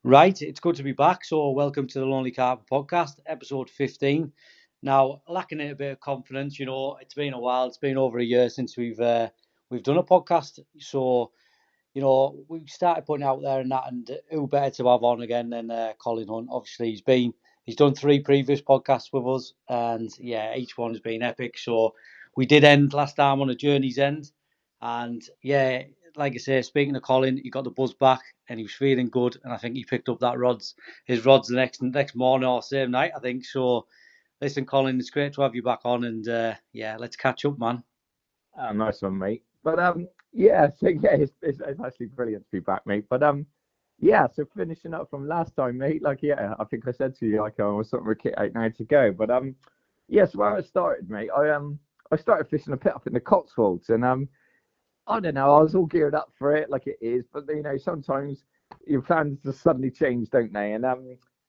Right, it's good to be back. So, welcome to the Lonely Carver podcast, episode 15. Now, lacking a bit of confidence, it's been a while. It's been over a year since we've done a podcast. So, we started putting out there and that, and who better to have on again than Colin Hunt? Obviously, he's done 3 previous podcasts with us, and yeah, each one has been epic. So, we did end last time on a journey's end, and yeah, like I say, speaking of Colin, he got the buzz back and he was feeling good, and I think he picked up his rods the next morning or same night, I think. So, listen, Colin, it's great to have you back on, and yeah, let's catch up, man. Nice one, mate. But yeah, it's actually brilliant to be back, mate. But yeah, so finishing up from last time, mate. Like, yeah, I think I said to you, like, I was sort of a kit out now to go. But yes, where I started, mate. I started fishing a pit up in the Cotswolds, and I don't know, I was all geared up for it, like it is. But sometimes your plans just suddenly change, don't they? And I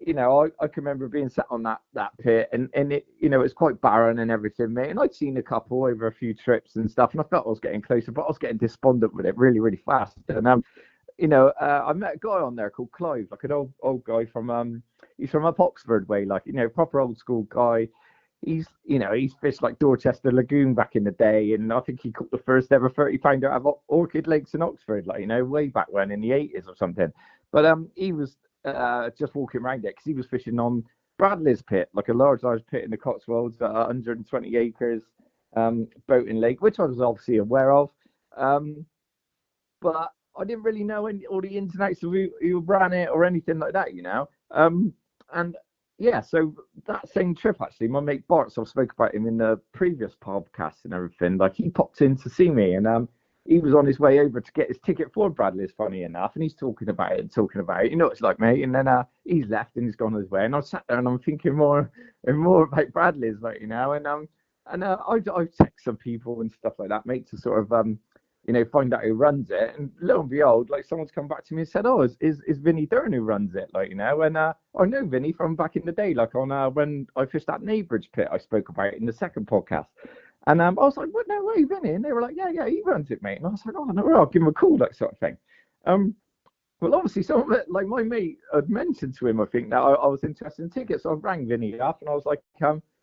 can remember being sat on that pit, and it, it's quite barren and everything, mate. And I'd seen a couple over a few trips and stuff, and I felt I was getting closer, but I was getting despondent with it really, really fast. And I met a guy on there called Clive, like an old guy from he's from up Oxford way, like proper old school guy. He's fished like Dorchester Lagoon back in the day, and I think he caught the first ever 30-pounder out of Orchid Lakes in Oxford, like way back when in the 80s or something. But he was just walking around it because he was fishing on Bradley's pit, like a large pit in the Cotswolds, 120 acres, boating lake, which I was obviously aware of. But I didn't really know all the ins and outs of who ran it or anything like that. And yeah, so that same trip, actually, my mate Bart, so I spoke about him in the previous podcast and everything, like he popped in to see me, and he was on his way over to get his ticket for Bradley's, funny enough, and he's talking about it and talking about it. It's like, mate. And then he's left and he's gone his way, and I sat there and I'm thinking more and more about Bradley's, like, I text some people and stuff like that, mate, to sort of find out who runs it. And lo and behold, like, someone's come back to me and said, "Oh, is Vinny Dern who runs it?" Like, and I know Vinny from back in the day, like on when I fished that Neighbridge pit I spoke about in the second podcast. And I was like, "What? No way, Vinny!" And they were like, "Yeah, he runs it, mate." And I was like, "Oh no, I'll give him a call," that sort of thing. Well, obviously, some of it, like my mate had mentioned to him, I think that I was interested in tickets. So I rang Vinny up and I was like,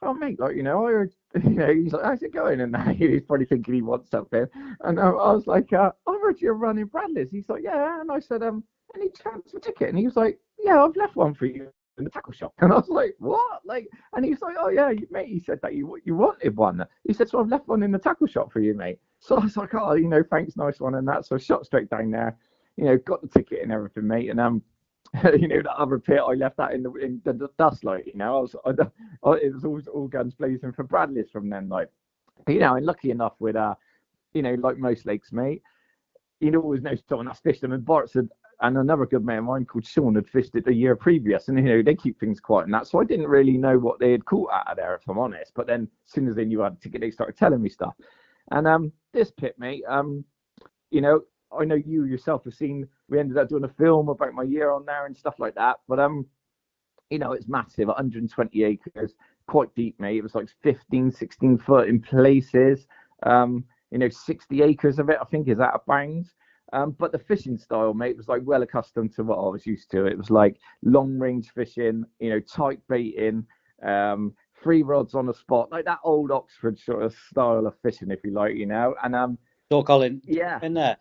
"Oh mate, like, I heard, he's like, how's it going?" And he's probably thinking he wants something. And I was like, "I heard you're running Bradley's." He's like, "Yeah." And I said, "Any chance for a ticket?" And he was like, "Yeah, I've left one for you in the tackle shop." And I was like, "What?" Like, and he's like, "Oh yeah, mate." He said that you wanted one. He said, "So I've left one in the tackle shop for you, mate." So I was like, "Oh, thanks, nice one," and that. So I shot straight down there, got the ticket and everything, mate. And that other pit I left that in the dust, like, it was all guns blazing for Bradley's from then, like, and lucky enough with like most lakes, mate, always know someone that's fished them. And Bart said, and another good mate of mine called Sean had fished it a year previous, and they keep things quiet and that. So I didn't really know what they had caught out of there, if I'm honest. But then as soon as they knew I had a ticket, they started telling me stuff. And this pit, mate, I know you yourself have seen, we ended up doing a film about my year on there and stuff like that. But it's massive, 120 acres, quite deep, mate. It was like 15, 16 foot in places. 60 acres of it, I think, is out of bounds. But the fishing style, mate, was like well accustomed to what I was used to. It was like long range fishing, tight baiting, 3 rods on a spot, like that old Oxford sort of style of fishing, if you like, And So, Colin, yeah, in there.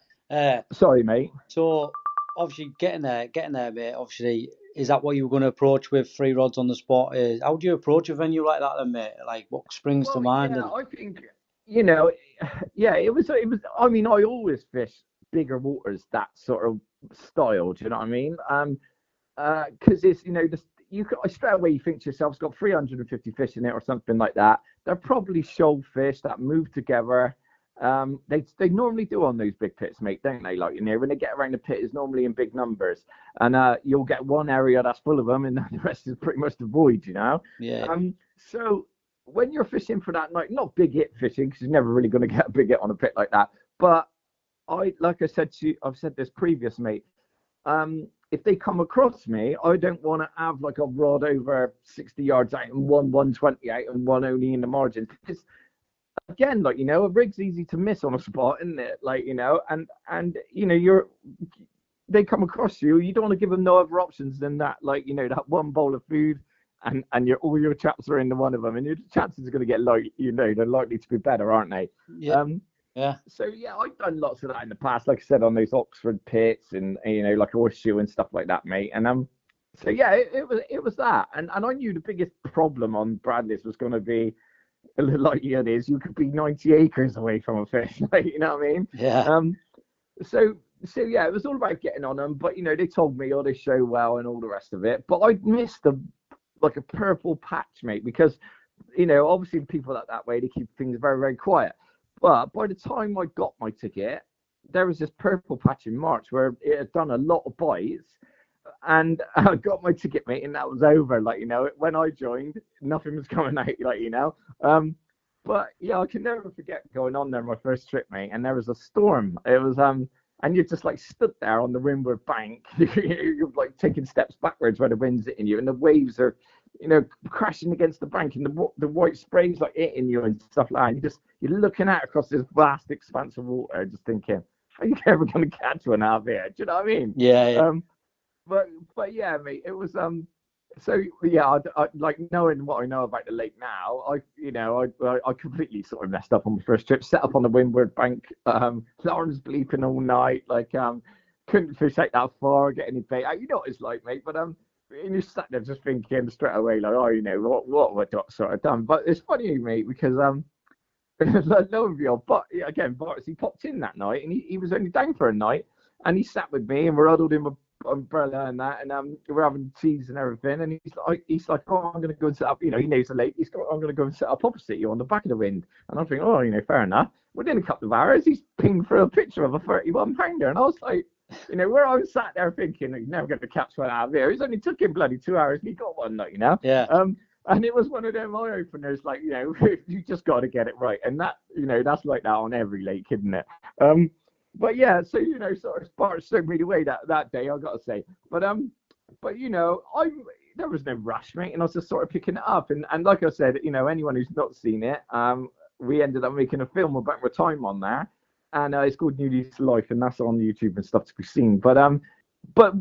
sorry, mate. So, obviously, getting there, mate. Obviously, is that what you were going to approach with 3 rods on the spot? How do you approach a venue like that, then, mate? Like, what springs to Well, mind? yeah, And I think you know, yeah, it was. It was. I mean, I always fish bigger waters, that sort of style. Do you know what I mean? Because it's straight away you think to yourself, it's got 350 fish in it or something like that. They're probably shoal fish that move together. They normally do on those big pits, mate, don't they? Like, when they get around the pit, it's normally in big numbers, and you'll get one area that's full of them, and the rest is pretty much the void. yeah, So when you're fishing for that night, not big hit fishing, because you're never really going to get a big hit on a pit like that. But like I said to you, I've said this previous, mate. If they come across me, I don't want to have like a rod over 60 yards out and one 120 out and one only in the margin. Because again, like, a rig's easy to miss on a spot, isn't it? Like, and you're they come across you, you don't want to give them no other options than that, like, that one bowl of food, and all your chaps are into one of them, and your chances are going to get, like, they're likely to be better, aren't they? Yeah. Um, Yeah. so yeah, I've done lots of that in the past, like I said, on those Oxford pits and like horseshoe and stuff like that, mate. And so yeah, it was that, and I knew the biggest problem on Bradley's was going to be, like it is, you could be 90 acres away from a fish, like, you know what I mean? Yeah. Um, so yeah, it was all about getting on them, but they told me, oh, they show well and all the rest of it, but I missed like a purple patch, mate, because obviously people that way, they keep things very, very quiet. But by the time I got my ticket, there was this purple patch in March where it had done a lot of bites, and I got my ticket, mate, and that was over. Like, when I joined, nothing was coming out, like, but yeah, I can never forget going on there my first trip, mate, and there was a storm. It was and you're just like stood there on the windward bank. You're like taking steps backwards where the wind's hitting you, and the waves are, crashing against the bank, and the white spray's like hitting you and stuff like that. And you're looking out across this vast expanse of water, just thinking, how are you ever going to catch one out of here? Do you know what I mean? Yeah. Yeah. But yeah, mate, it was so yeah, like, knowing what I know about the lake now, I completely sort of messed up on my first trip. Set up on the windward bank, alarms bleeping all night, like, couldn't fish out that far, get any bait out. You know what it's like, mate. But and you sat there just thinking straight away, like, oh, what have I sort of done? But it's funny, mate, because lo and behold, but again, Bart's, he popped in that night, and he was only down for a night, and he sat with me, and we're huddled in my umbrella and that, and we're having teas and everything, and he's like, oh, I'm going to go and set up, he knows the lake, I'm going to go and set up opposite you on the back of the wind. And I'm thinking, oh, fair enough. Within a couple of hours, he's pinged for a picture of a 31-pounder, and I was like, where I was sat there thinking, he's never going to catch one out of here. It only took him bloody 2 hours, and he got one, like, Yeah. And it was one of them eye openers, like, you just got to get it right, and that, that's like that on every lake, isn't it? But yeah, so sort of Bart showed me the way that day, I gotta say. But there was no rush, mate, and I was just sort of picking it up, and like I said, anyone who's not seen it, we ended up making a film about my time on there, and it's called New Lease Life, and that's on YouTube and stuff to be seen. But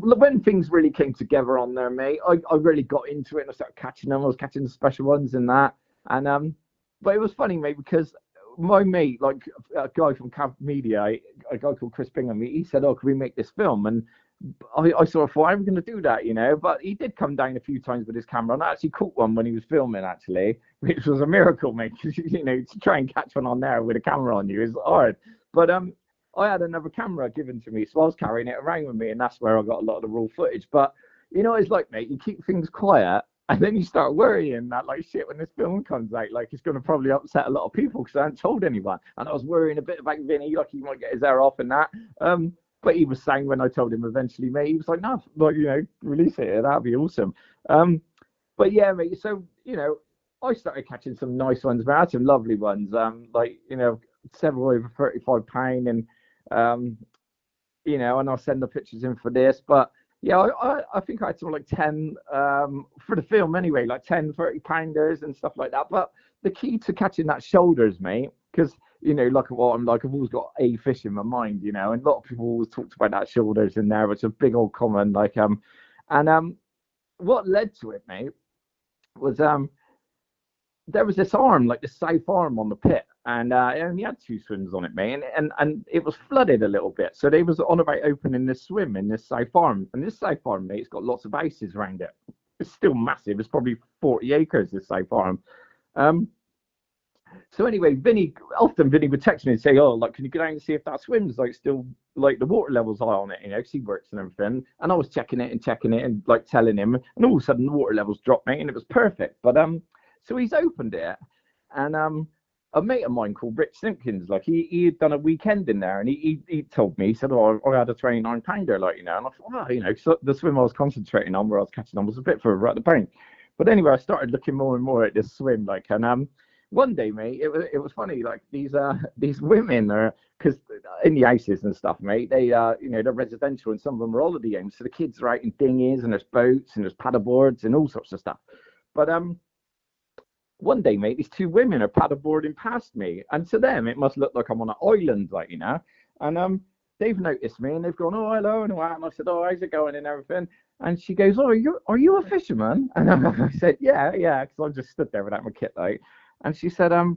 when things really came together on there, mate, I really got into it, and I started catching them. I was catching the special ones and that, and but it was funny, mate, because my mate, like a guy from Camp Media, a guy called Chris Bingham, he said, oh, can we make this film? And I sort of thought, I'm going to do that, but he did come down a few times with his camera, and I actually caught one when he was filming, actually, which was a miracle, mate, because, to try and catch one on there with a camera on you is hard. But I had another camera given to me, so I was carrying it around with me, and that's where I got a lot of the raw footage. But it's like, mate, you keep things quiet, and then you start worrying that, like, shit, when this film comes out, like, it's going to probably upset a lot of people because I hadn't told anyone. And I was worrying a bit about Vinny, like, he might get his hair off and that. But he was saying, when I told him eventually, mate, he was like, no, like, release it. That'd be awesome. But yeah, mate, so, I started catching some nice ones, man. I had some lovely ones, like, several over 35 pound, and, and I'll send the pictures in for this. But yeah, I think I had something like 10 for the film anyway, like 10 30-pounders and stuff like that. But the key to catching that shoulders, mate, because like what I'm like, I've always got a fish in my mind, and a lot of people always talked about that shoulders in there, which is a big old common, like and what led to it, mate, was there was this arm, like the south arm on the pit, and it only had 2 swims on it, mate, and it was flooded a little bit, so they was on about opening this swim in this south arm, and this south arm, mate, it's got lots of houses around it. It's still massive. It's probably 40 acres, this south arm. So anyway, Vinny would text me and say, oh, like, can you go down and see if that swim's, like, still, like, the water level's high on it, because he works and everything. And I was checking it and like telling him, and all of a sudden the water levels dropped, mate, and it was perfect. But so he's opened it, and a mate of mine called Rich Simpkins, like, he had done a weekend in there, and he told me, he said, oh, I had a 29-pounder, like, and I thought, oh, so the swim I was concentrating on, where I was catching on, was a bit further at the bank. But anyway, I started looking more and more at this swim, like, and one day, mate, it was funny, like, these women are, because in the houses and stuff, mate, they they're residential, and some of them are holiday homes, so the kids are out in dinghies, and there's boats, and there's paddleboards, and all sorts of stuff. But one day, mate, these 2 women are paddleboarding past me, and to them it must look like I'm on an island, like, and they've noticed me and they've gone, oh, hello and all that. And I said, oh, how's it going and everything. And she goes, oh, are you a fisherman? And I said, yeah, because I just stood there without my kit, like. And she said, oh,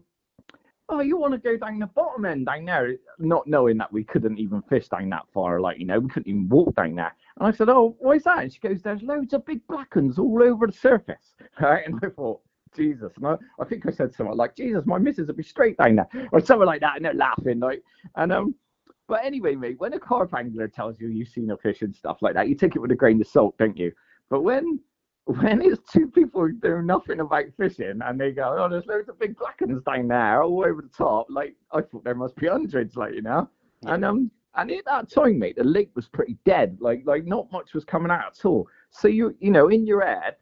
you want to go down the bottom end down there? Not knowing that we couldn't even fish down that far, like, we couldn't even walk down there. And I said, oh, why is that? And she goes, there's loads of big black ones all over the surface. Right? And I thought, Jesus. And I think I said something like, Jesus, my missus will be straight down there, or something like that. And they're laughing, like, and but anyway, mate, when a carp angler tells you you've seen a fish and stuff like that, you take it with a grain of salt, don't you? But when it's two people who know nothing about fishing and they go, oh, there's loads of big black ones down there all over the top, like, I thought there must be hundreds, like, Yeah. And at that time, mate, the lake was pretty dead, like not much was coming out at all. So in your head,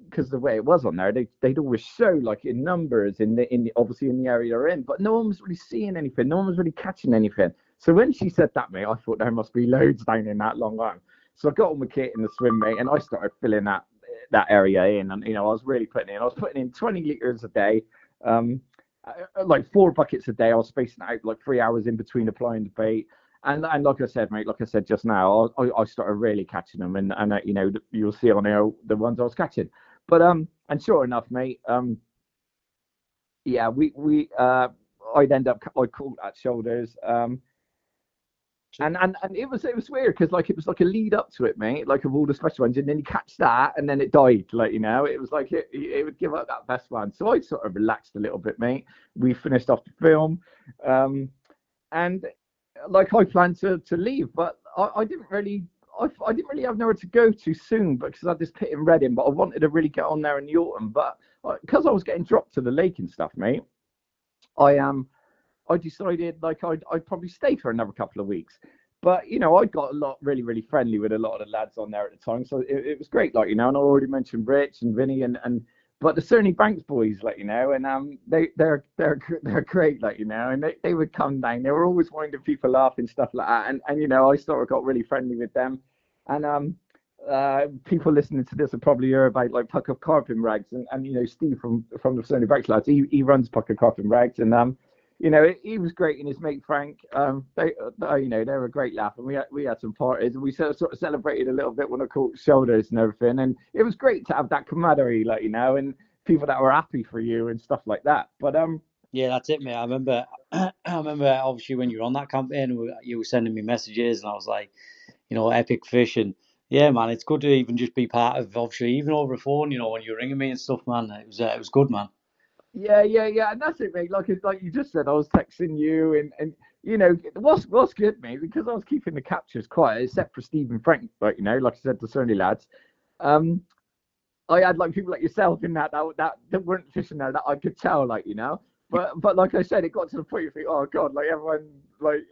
because the way it was on there, they'd always show like in numbers in the obviously in the area they're in, but no one was really seeing anything, no one was really catching anything. So when she said that, mate, I thought there must be loads down in that long arm. So I got all my kit in the swim, mate, and I started filling that area in, and I was really putting in 20 liters a day, like 4 buckets a day. I was spacing out like 3 hours in between applying the bait. And like I said, mate, like I said just now, I started really catching them, and you'll see on there the ones I was catching. But and sure enough, mate, yeah, I'd caught at shoulders, and it was weird because like it was like a lead up to it, mate, like of all the special ones, and then you catch that, and then it died, like it was like it would give up that best one. So I sort of relaxed a little bit, mate. We finished off the film, and like I planned to leave, but I didn't really have nowhere to go to soon because I had this pit in Reading, but I wanted to really get on there in the autumn. But because I was getting dropped to the lake and stuff, mate, I decided like I'd probably stay for another couple of weeks. But I got really, really friendly with a lot of the lads on there at the time, so it was great, like and I already mentioned Rich and Vinny and but the Cerny Banks boys, like and they're great, like and they would come down. They were always winding people up and stuff like that, and I sort of got really friendly with them, and people listening to this will probably hear about like Pucker Carp and Rags, and Steve from the Cerny Banks lads, he runs Pucker Carp and Rags, and he was great, and his mate Frank, they were a great laugh, and we had some parties, and we sort of celebrated a little bit when I caught shoulders and everything, and it was great to have that camaraderie, like and people that were happy for you and stuff like that. But yeah, that's it, mate. I remember obviously when you were on that campaign, you were sending me messages, and I was like, epic fish, and yeah, man, it's good to even just be part of, obviously, even over the phone, when you're ringing me and stuff, man. It was good, man. Yeah, and that's it, mate. Like you just said, I was texting you, and what's good, mate, because I was keeping the captures quiet, except for Steve and Frank, like like I said, the Cerny lads. I had like people like yourself in that weren't fishing there that I could tell, like But like I said, it got to the point you think, oh god, like everyone, like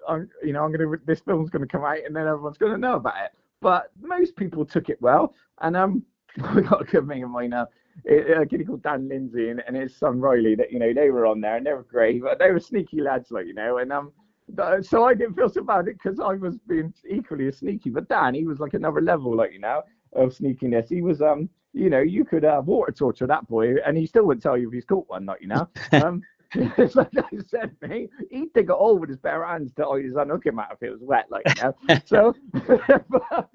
this film's gonna come out, and then everyone's gonna know about it. But most people took it well, and we got a good mate of mine now. A kid called Dan Lindsay and his son Riley, that they were on there and they were great, but they were sneaky lads, like and so I didn't feel so bad because I was being equally as sneaky. But Dan, he was like another level, like of sneakiness. He was you could water torture that boy and he still wouldn't tell you if he's caught one, like It's like I said, mate, he'd dig it all with his bare hands to always unhook him out if it was wet, like So, but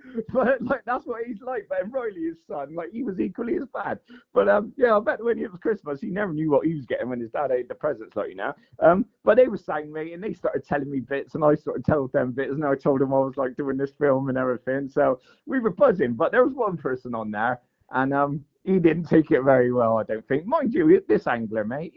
like that's what he's like. But Riley, his son, like he was equally as bad. But yeah, I bet when it was Christmas, he never knew what he was getting when his dad ate the presents, like But they were saying, mate, and they started telling me bits, and I started telling them bits, and I told them I was like doing this film and everything. So we were buzzing. But there was one person on there, and he didn't take it very well, I don't think. Mind you, this angler, mate,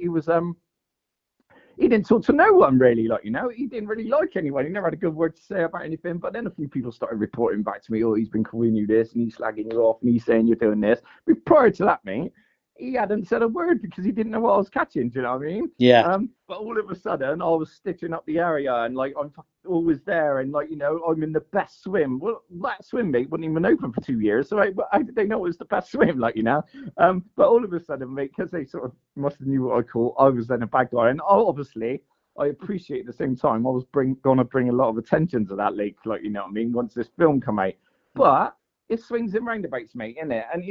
he didn't talk to no one really, like he didn't really like anyone. He never had a good word to say about anything. But then a few people started reporting back to me, oh, he's been calling you this and he's slagging you off and he's saying you're doing this. But prior to that, mate, he hadn't said a word because he didn't know what I was catching. Do you know what I mean? Yeah. But all of a sudden, I was stitching up the area and like I'm always there and like I'm in the best swim. Well, that swim mate wasn't even open for 2 years, so how did they know it was the best swim? Like But all of a sudden, mate, because they sort of must have knew what I caught, I was then a bad guy, and obviously I appreciate at the same time I was gonna bring a lot of attention to that lake, like what I mean, once this film come out. But it swings and roundabouts, mate, isn't it? And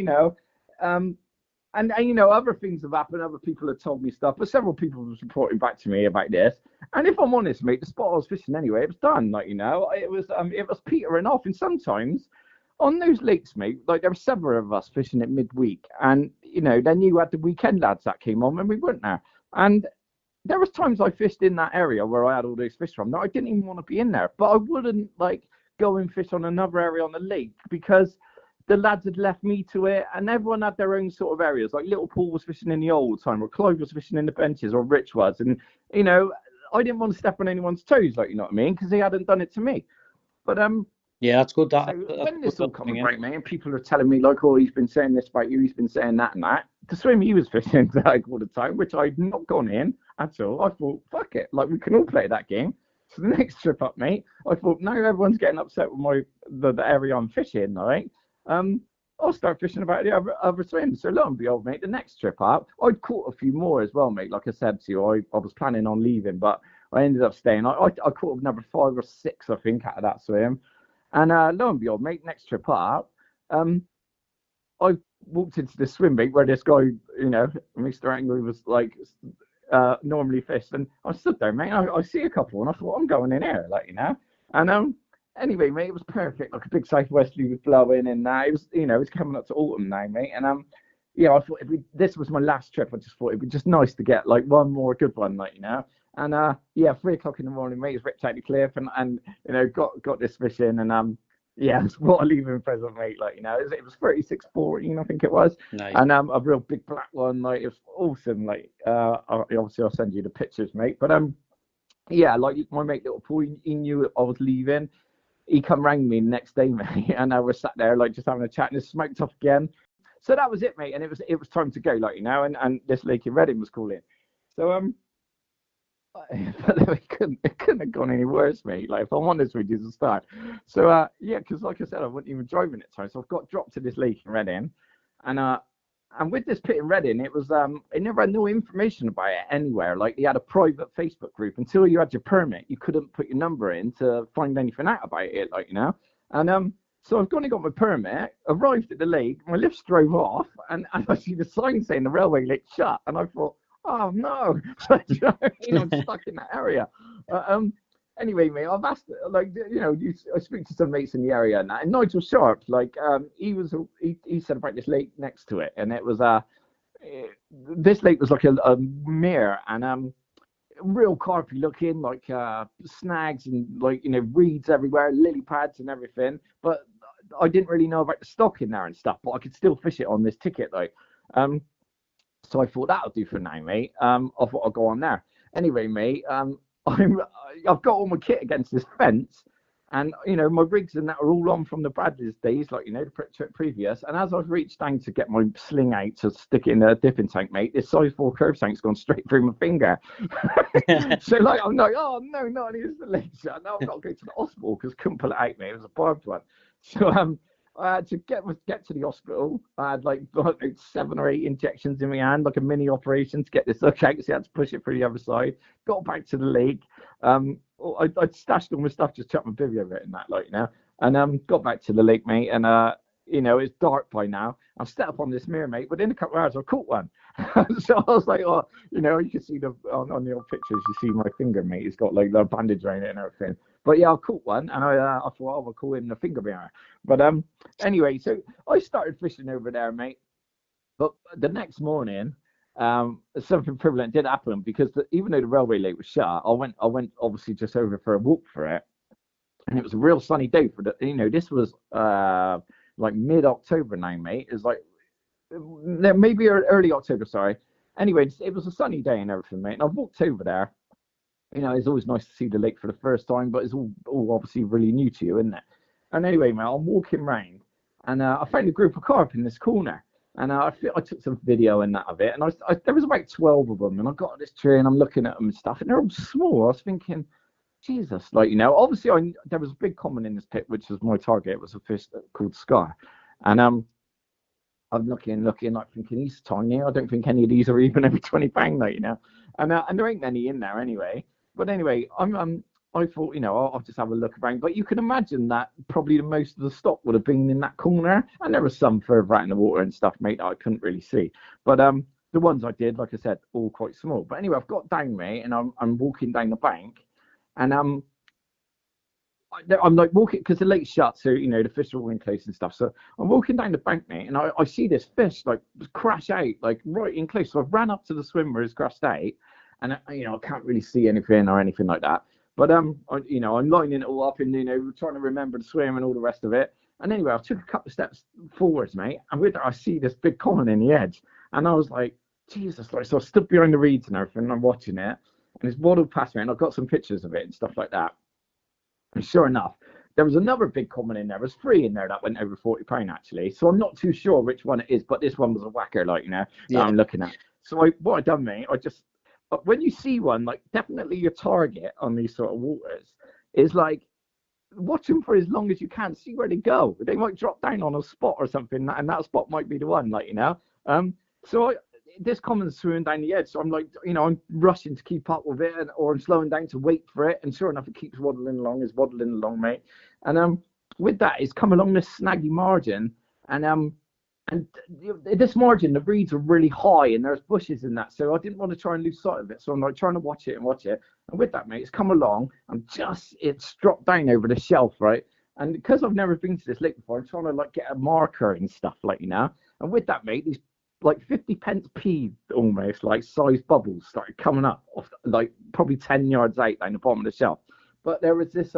you know, other things have happened. Other people have told me stuff, but several people have reporting back to me about this. And if I'm honest, mate, the spot I was fishing anyway, it was done. Like, you know, it was petering off. And sometimes on those lakes, mate, like there were several of us fishing at midweek, and you know, then you had the weekend lads that came on, and we weren't there. And there was times I fished in that area where I had all those fish from that I didn't even want to be in there, but I wouldn't like go and fish on another area on the lake because the lads had left me to it, and everyone had their own sort of areas. Like little Paul was fishing in the old time, or Clive was fishing in the benches, or Rich was, and you know, I didn't want to step on anyone's toes, like, you know what I mean, because he hadn't done it to me. But Yeah, that's good. so That's when good this all little come thing, about, me, and people are telling me like, oh, he's been saying this about you, he's been saying that and that. The swim he was fishing like all the time, which I'd not gone in at all. I thought, fuck it, like we can all play that game. So the next trip up, mate, I thought now everyone's getting upset with the area I'm fishing, right? I'll start fishing about the other swims. So lo and behold, mate, the next trip up, I'd caught a few more as well, mate. Like I said to you, I was planning on leaving, but I ended up staying. I caught number 5 or 6, I think, out of that swim. And lo and behold, mate, next trip up, I walked into the swim meet where this guy, you know, Mr. Angry was like normally fished, and I stood there, mate. I see a couple, and I thought I'm going in here, like, you know. And anyway, mate, it was perfect. Like a big southwesterly was blowing, and it was, you know, it was coming up to autumn now, mate. And yeah, I thought this was my last trip. I just thought it'd be just nice to get like one more good one, like, you know. And yeah, 3 o'clock in the morning, mate, it's ripped out the cliff, and you know, got this fish in, and yeah, what a leaving present, mate. Like, you know, it was 36-14, I think it was. Nice. And a real big black one. Like, it was awesome. Like, obviously I'll send you the pictures, mate. But yeah, like my mate little Paul, he knew I was leaving. He come rang me the next day, mate, and I was sat there like just having a chat, and it smoked off again. So that was it, mate. And it was time to go, like, you know. And this lake in Reading was calling. So but it couldn't have gone any worse, mate. Like, if I'm honest with you, to start. So yeah, because like I said, I wasn't even driving at the time, so I've got dropped to this lake in Reading, and with this pit in Reading, it was it never had no information about it anywhere. Like, they had a private Facebook group. Until you had your permit, you couldn't put your number in to find anything out about it, like, you know. And so I've gone and got my permit, arrived at the lake, my lifts drove off, and I see the sign saying the railway lake shut, and I thought, oh no, you know, I'm stuck in that area. Anyway, mate, I've asked, like, you know, I speak to some mates in the area and that, and Nigel Sharp, like, he said about this lake next to it, and it was this lake was like a mere, and real carpy looking, like snags and, like, you know, reeds everywhere, lily pads and everything. But I didn't really know about the stock in there and stuff, but I could still fish it on this ticket, like. So I thought that'll do for now, mate. I thought I'll go on there. Anyway, mate, I've got all my kit against this fence, and you know, my rigs and that are all on from the Bradley's days, like, you know, the previous. And as I've reached down to get my sling out to stick it in a dipping tank, mate, this size 4 curve tank's gone straight through my finger. So like, I'm like, oh no, not only is the leg shut, now I've got to go to the hospital because I couldn't pull it out, mate. It was a barbed one. So I had to get to the hospital. I had like 7 or 8 injections in my hand, like a mini operation to get this hook out. So I had to push it through the other side. Got back to the lake. I'd stashed all my stuff, just chucked my bivvy over it and that, like, you know. And got back to the lake, mate. And you know, it's dark by now. I've set up on this mirror, mate. Within a couple of hours, I caught one. So I was like, oh, you know, you can see on the old pictures, you see my finger, mate. It's got like the bandage around it and everything. But yeah, I caught one, and I thought, oh, I'll call it a finger mirror. But anyway, so I started fishing over there, mate. But the next morning, something prevalent did happen, because even though the railway lake was shut, I went obviously just over for a walk for it, and it was a real sunny day for the, you know, this was like mid-October now, mate. It's like maybe early October, sorry. Anyway, it was a sunny day and everything, mate. And I walked over there. You know, it's always nice to see the lake for the first time, but it's all obviously really new to you, isn't it? And anyway, mate, I'm walking round, and I found a group of carp in this corner, and I took some video and that of it, and there was about 12 of them, and I got to this tree, and I'm looking at them and stuff, and they're all small. I was thinking, Jesus, like, you know, obviously there was a big common in this pit, which was my target. It was a fish called Scar, and I'm looking, like, thinking, he's tiny. I don't think any of these are even every £20, like, you know, and there ain't any in there anyway. But anyway, I'm I thought, I'll just have a look around. But you can imagine that probably the most of the stock would have been in that corner, and there was some further out in the water and stuff, mate, that I couldn't really see. But the ones I did, like I said, all quite small. But anyway, I've got down, mate, and I'm walking down the bank, and I'm like walking because the lake's shut, so the fish are all in close and stuff. So I'm walking down the bank, mate, and I see this fish like crash out, like right in close. So I ran up to the swimmer who's crashed out, and I can't really see anything or anything like that. But I'm lining it all up and trying to remember the swim and all the rest of it. And anyway, I took a couple of steps forwards, mate, and with that I see this big common in the edge, and I was like, Jesus, like, so I stood behind the reeds and everything, and I'm watching it, and it's waddled past me, and I've got some pictures of it and stuff like that. And sure enough, there was another big common in there. There was three in there that went over £40 actually. So I'm not too sure which one it is, but this one was a whacker, that I'm looking at. So what I done, mate, but when you see one, like definitely your target on these sort of waters is like watch them for as long as you can, see where they go. They might drop down on a spot or something, and that spot might be the one, So this common's swimming down the edge, so I'm like, I'm rushing to keep up with it, or I'm slowing down to wait for it, and sure enough, it keeps waddling along, mate. And with that, it's come along this snaggy margin, and this margin, the reeds are really high, and there's bushes in that, so I didn't want to try and lose sight of it, so I'm like trying to watch it, and with that, mate, it's come along, and it's dropped down over the shelf, right? And because I've never been to this lake before, I'm trying to like get a marker and stuff, and with that, mate, these like 50p pea almost like size bubbles started coming up off like probably 10 yards out down the bottom of the shelf. But there was this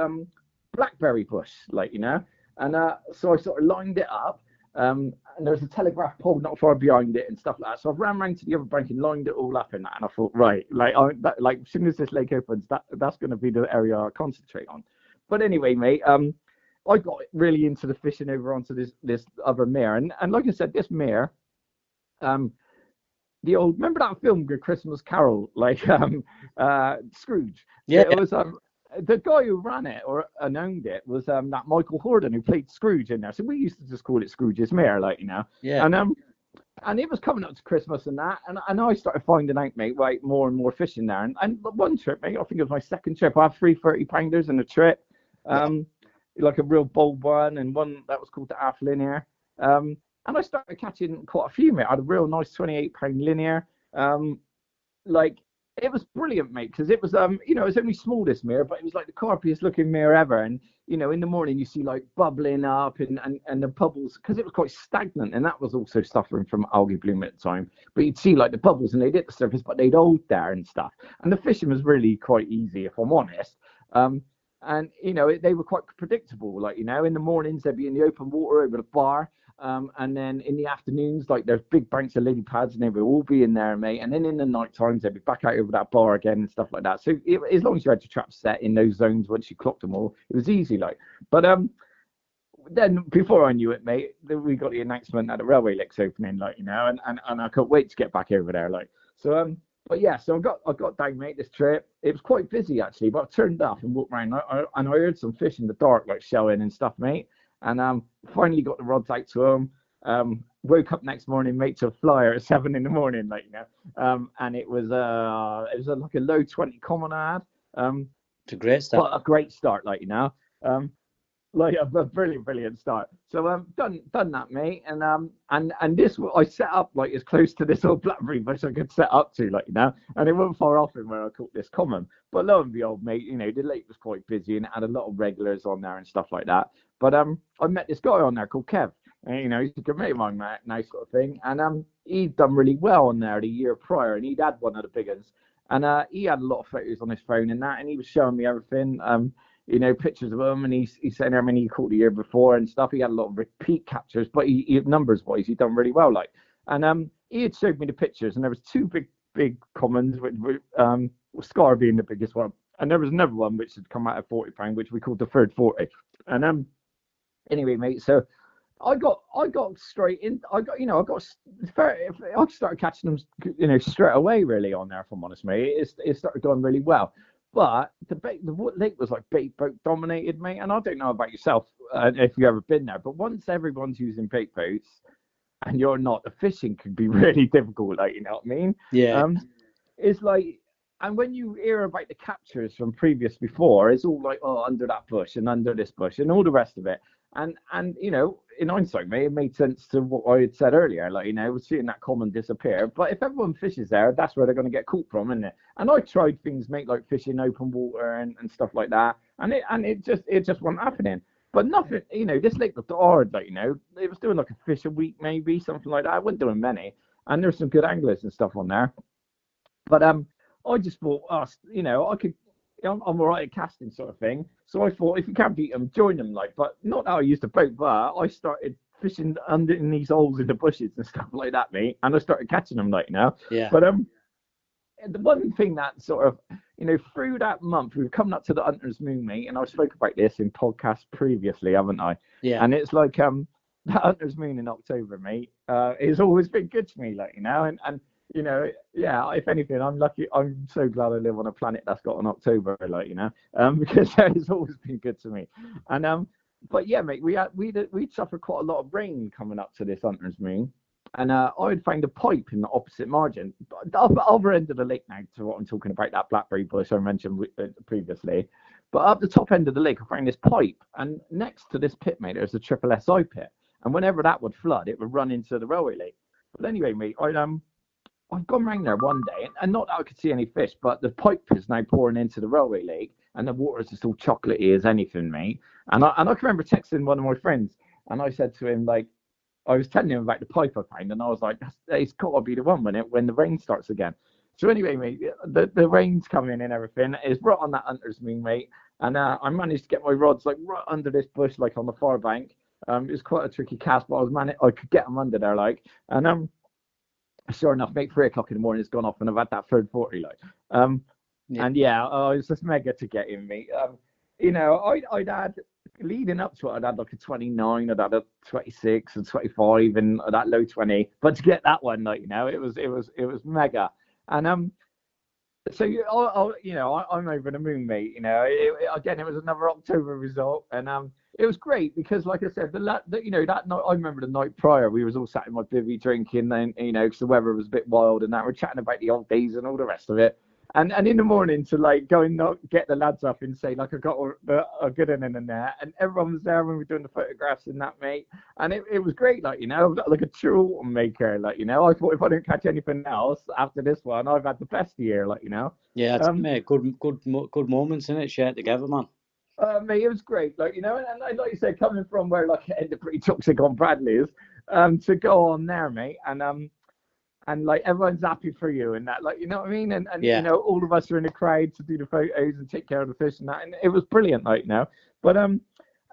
blackberry bush, and so I sort of lined it up, and there's a telegraph pole not far behind it and stuff like that. So I ran round to the other bank and lined it all up in that, and I thought, right, like as soon as this lake opens, that's going to be the area I concentrate on. But anyway, mate, I got really into the fishing over onto this other mare, and like I said, this mare, remember that film, Good Christmas Carol, Scrooge? Yeah. It was the guy who ran it and owned it was that Michael Hordern who played Scrooge in there. So we used to just call it Scrooge's Mare, Yeah. And it was coming up to Christmas and that, and I started finding out, mate, right, more and more fishing there. And one trip, mate, I think it was my second trip, I had 3 30-pounders in a trip, like a real bold one, and one that was called the half linear. And I started catching quite a few, mate. I had a real nice 28-pound linear. It was brilliant, mate, because it was, it was only small, this mirror, but it was like the carpiest looking mirror ever. And, in the morning you see like bubbling up and the bubbles, because it was quite stagnant, and that was also suffering from algae bloom at the time. But you'd see like the bubbles, and they'd hit the surface, but they'd hold there and stuff. And the fishing was really quite easy, if I'm honest. And, they were quite predictable. In the mornings, they'd be in the open water over the bar. And then in the afternoons, like there's big banks of lily pads, and they would all be in there, mate. And then in the night times, they'd be back out over that bar again and stuff like that. So as long as you had your traps set in those zones, once you clocked them all, it was easy, But then before I knew it, mate, we got the announcement that the railway lake's opening, and I couldn't wait to get back over there, So but yeah, so I got down, mate, this trip. It was quite busy actually, but I turned up and walked around, and I heard some fish in the dark, like shelling and stuff, mate. And finally got the rods out to them. Woke up next morning, mate, to a flyer at 7 in the morning, and it was like a low 20 common I had. It's a great start. But a great start, like a brilliant start. So done that, mate, and this I set up like as close to this old blackberry bush I could set up to, and it wasn't far off from where I caught this common. But lo and behold, mate, the lake was quite busy and it had a lot of regulars on there and stuff like that. But I met this guy on there called Kev, and he's a good mate of mine, mate, nice sort of thing. And he'd done really well on there the year prior, and he'd had one of the big ones, and he had a lot of photos on his phone and that, and he was showing me everything. Pictures of him, and he's saying how many he caught the year before and stuff. He had a lot of repeat captures, but he numbers wise, he'd done really well, And he had showed me the pictures, and there was 2 big commons, with Scar being the biggest one, and there was another one which had come out at £40, which we called the third 40. And anyway, mate, so I got straight in. I started catching them, straight away, really, on there. If I'm honest, mate, it started going really well. But the lake was like bait boat dominated, mate. And I don't know about yourself, if you've ever been there, but once everyone's using bait boats and you're not, the fishing can be really difficult. You know what I mean? Yeah. It's like and when you hear about the captures from previous before, it's all like, oh, under that bush and under this bush and all the rest of it. And you know, in hindsight, mate, it made sense to what I had said earlier. Like, you know, seeing that common disappear. But if everyone fishes there, that's where they're going to get caught from, isn't it? And I tried things, mate, like fishing open water and stuff like that, and it just wasn't happening. But nothing, you know, this lake looked hard, like, you know, it was doing like a fish a week, maybe something like that. I wasn't doing many, and there's some good anglers and stuff on there. But I just thought, oh, you know, I'm all right at casting sort of thing. So I thought, if you can't beat them, join them. Like, but not how I used to boat, but I started fishing under in these holes in the bushes and stuff like that, mate. And I started catching them, like, you know. Yeah. But the one thing that sort of, you know, through that month, we've come up to the Hunter's Moon, mate, and I've spoken about this in podcasts previously, haven't I? Yeah. And it's like that Hunter's Moon in October, mate, it's always been good to me, like, you know, and you know, yeah, if anything, I'm lucky. I'm so glad I live on a planet that's got an October, like, you know, because it's always been good to me. And but yeah, mate, we'd suffered quite a lot of rain coming up to this Hunter's Moon, and I'd found a pipe in the opposite margin, the other end of the lake now, to what I'm talking about, that blackberry bush I mentioned previously. But up the top end of the lake, I found this pipe, and next to this pit, mate, there's a triple SI pit, and whenever that would flood, it would run into the railway lake. But anyway, mate, I've gone round there one day, and not that I could see any fish, but the pipe is now pouring into the railway lake, and the water is just all chocolatey as anything, mate. And I can remember texting one of my friends, and I said to him, like, I was telling him about the pipe I found, and I was like, it's got to be the one when the rain starts again. So anyway, mate, the rain's coming and everything. It's right on that Hunter's Moon, mate, and I managed to get my rods like right under this bush, like on the far bank. It was quite a tricky cast, but I could get them under there, like, and sure enough, mate, 3 o'clock in the morning, it's gone off, and I've had that third 40, like, Yeah. and yeah, it was just mega to get in, mate. You know, I'd had, leading up to it, I'd had like a 29, I'd had a 26 and 25, and that low 20. But to get that one, like, you know, it was mega. And so you know, I'm over the moon, mate. You know, again, it was another October result, and it was great because, like I said, you know, that night, I remember the night prior, we was all sat in my bivvy drinking, and you know, because the weather was a bit wild, and that we're chatting about the old days and all the rest of it. And in the morning to like go and get the lads up and say, like, I got a good one in there, and everyone was there when we were doing the photographs and that, mate. And it was great, like, you know, like a true maker, like, you know. I thought if I didn't catch anything else after this one, I've had the best year, like, you know. Yeah, it's mate, good moments in it, shared together, man. Mate, it was great, like, you know, and like you said, coming from where like it ended pretty toxic on Bradley's, to go on there, mate, and like everyone's happy for you and that, like, you know what I mean, and Yeah. you know, all of us are in the crowd to do the photos and take care of the fish and that, and it was brilliant, like, you know. But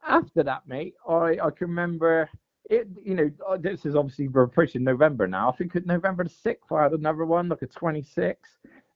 after that, mate, I can remember it, you know, this is obviously, we're approaching November now. I think November the 6th I had another one, like a 26,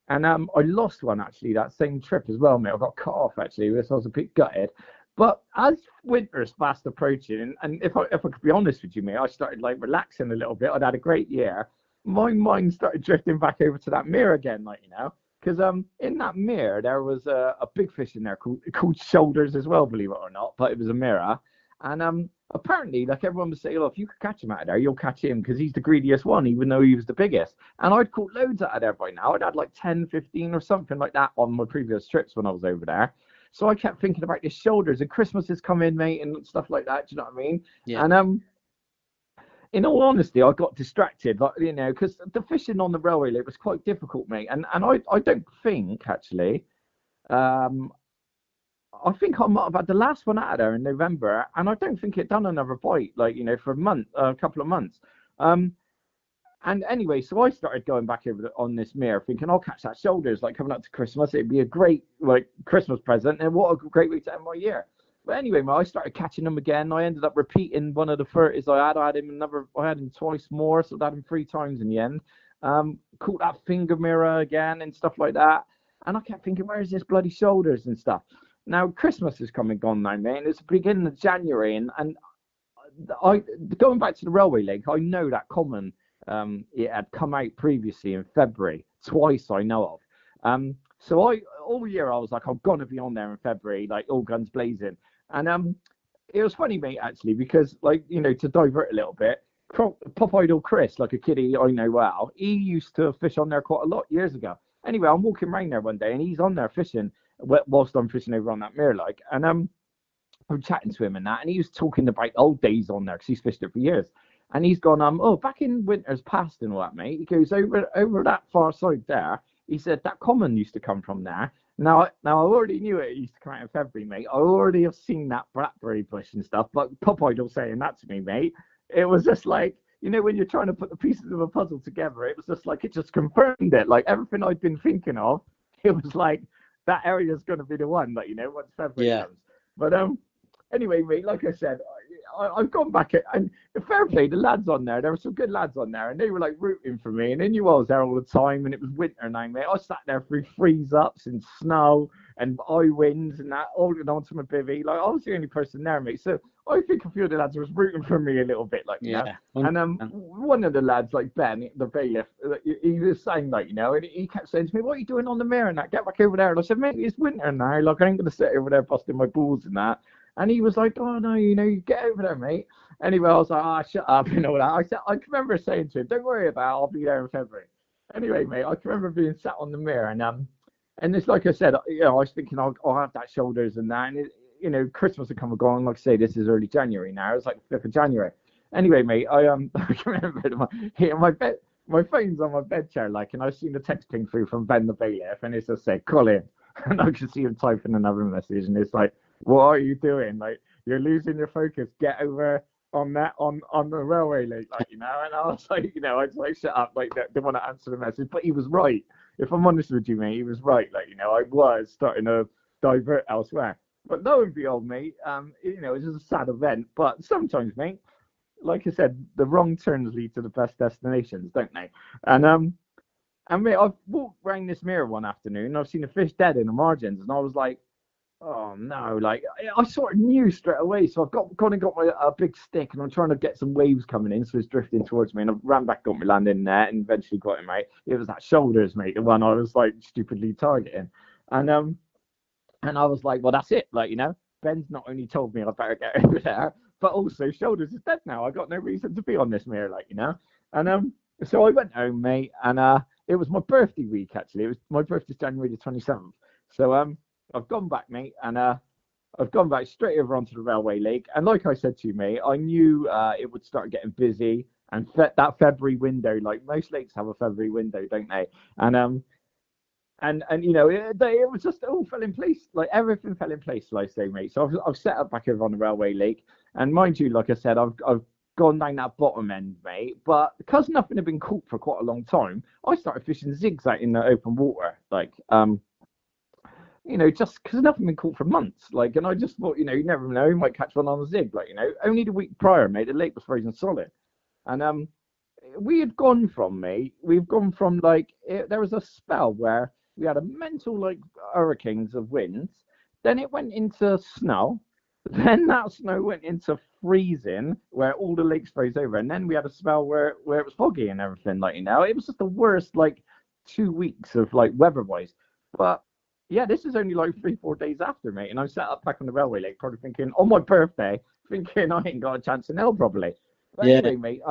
and I lost one actually that same trip as well, mate. I got cut off actually, so I was a bit gutted. But as winter's fast approaching, and if I could be honest with you, mate, I started like relaxing a little bit. I'd had a great year. My mind started drifting back over to that mirror again, like, you know, because in that mirror there was a big fish in there called shoulders as well, believe it or not, but it was a mirror. And apparently, like, everyone was saying, oh, if you could catch him out of there, you'll catch him because he's the greediest one, even though he was the biggest. And I'd caught loads out of there by now. I'd had like 10, 15 or something like that on my previous trips when I was over there. So I kept thinking about his shoulders, and Christmas has come in, mate, and stuff like that. Do you know what I mean? Yeah. And in all honesty, I got distracted, like, you know, because the fishing on the railway lake was quite difficult, mate. And I don't think, actually, I think I might have had the last one out of there in November, and I don't think it done another bite, like, you know, for a couple of months. And anyway, so I started going back over on this mirror, thinking I'll catch that shoulders, like, coming up to Christmas. It'd be a great, like, Christmas present, and what a great way to end my year. But anyway, I started catching them again. I ended up repeating one of the 30s I had. I had him twice more, so I had him 3 times in the end. Caught that finger mirror again and stuff like that. And I kept thinking, where's this bloody shoulders and stuff? Now, Christmas is coming gone now, mate. It's the beginning of January, and I going back to the railway lake, I know that common, it had come out previously in February, twice I know of. So all year I was like, I'm gonna be on there in February, like, all guns blazing. And it was funny, mate, actually, because, like, you know, to divert a little bit, Pop Idol Chris, like a kiddie I know well, he used to fish on there quite a lot years ago. Anyway, I'm walking around there one day, and he's on there fishing whilst I'm fishing over on that mirror, like, and I'm chatting to him and that, and he was talking about old days on there because he's fished it for years. And he's gone, oh, back in winter's past and all that, mate. He goes over that far side there. He said that common used to come from there. Now I already knew it used to come out in February, mate. I already have seen that blackberry bush and stuff. But Pop Idol saying that to me, mate, it was just like, when you're trying to put the pieces of a puzzle together, it was just like it just confirmed it. Like everything I'd been thinking of, it was like that area is going to be the one. Like once February Yeah. comes. But anyway, mate, like I said, I've gone back and fair play, the lads on there, there were some good lads on there, and they were like rooting for me. And then I was there all the time, and it was winter now, mate. I sat there through freeze ups and snow and eye winds and that, holding on to my bivvy. Like I was the only person there, mate. So I think a few of the lads was rooting for me a little bit, like Yeah. And one of the lads, like Ben, the bailiff, he was saying, like, and he kept saying to me, "What are you doing on the mirror and that? Get back over there." And I said, "Mate, it's winter now. Like I ain't gonna sit over there busting my balls and that." And he was like, "Oh no, you get over there, mate." Anyway, I was like, shut up and all that. I can remember saying to him, "Don't worry about it, I'll be there in February." Anyway, mate, I can remember being sat on the mirror and it's like I said, I was thinking I'll have that shoulders and that, and Christmas had come and gone. Like I say, this is early January now. It's like the 5th of January. Anyway, mate, I I can remember my phone's on my bed chair, like, and I've seen the text ping through from Ben the bailiff, and it's just said Colin, and I can see him typing another message, and it's like, "What are you doing? Like, you're losing your focus. Get over on the railway link, like, And I was like, I was like, shut up, like, didn't want to answer the message, but he was right. If I'm honest with you, mate, he was right. Like, I was starting to divert elsewhere. But lo and behold, mate, it was just a sad event. But sometimes, mate, like I said, the wrong turns lead to the best destinations, don't they? And mate, I've walked around this mirror one afternoon, and I've seen a fish dead in the margins, and I was like, "Oh no!" Like I sort of knew straight away, so I've got my a big stick, and I'm trying to get some waves coming in, so it's drifting towards me, and I ran back, got my landing net, and eventually got him, mate. It was that shoulders, mate, the one I was like stupidly targeting, and I was like, "Well, that's it." Like Ben's not only told me I better get over there, but also shoulders is dead now. I got no reason to be on this mirror, like and so I went home, mate, and it was my birthday week actually. It was my birthday's January the 27th, so I've gone back, mate, and I've gone back straight over onto the railway lake. And like I said to you, mate, I knew it would start getting busy. And that February window, like most lakes have a February window, don't they? And it was just, it all fell in place. Like everything fell in place, like I say, mate. So I've set up back over on the railway lake. And mind you, like I said, I've gone down that bottom end, mate. But because nothing had been caught for quite a long time, I started fishing zigs out in the open water, like just because nothing been caught for months. Like, and I just thought, you never know, you might catch one on a zig. Like, only the week prior, mate, the lake was frozen solid. And we've gone from like, there was a spell where we had a mental, like, hurricanes of winds. Then it went into snow. Then that snow went into freezing, where all the lakes froze over. And then we had a spell where it was foggy and everything, like, it was just the worst, like, 2 weeks of, like, weather-wise. But yeah, this is only like 3-4 days after, mate, and I'm sat up back on the railway lake, probably thinking on my birthday, thinking I ain't got a chance in hell, probably. But Yeah. anyway, mate,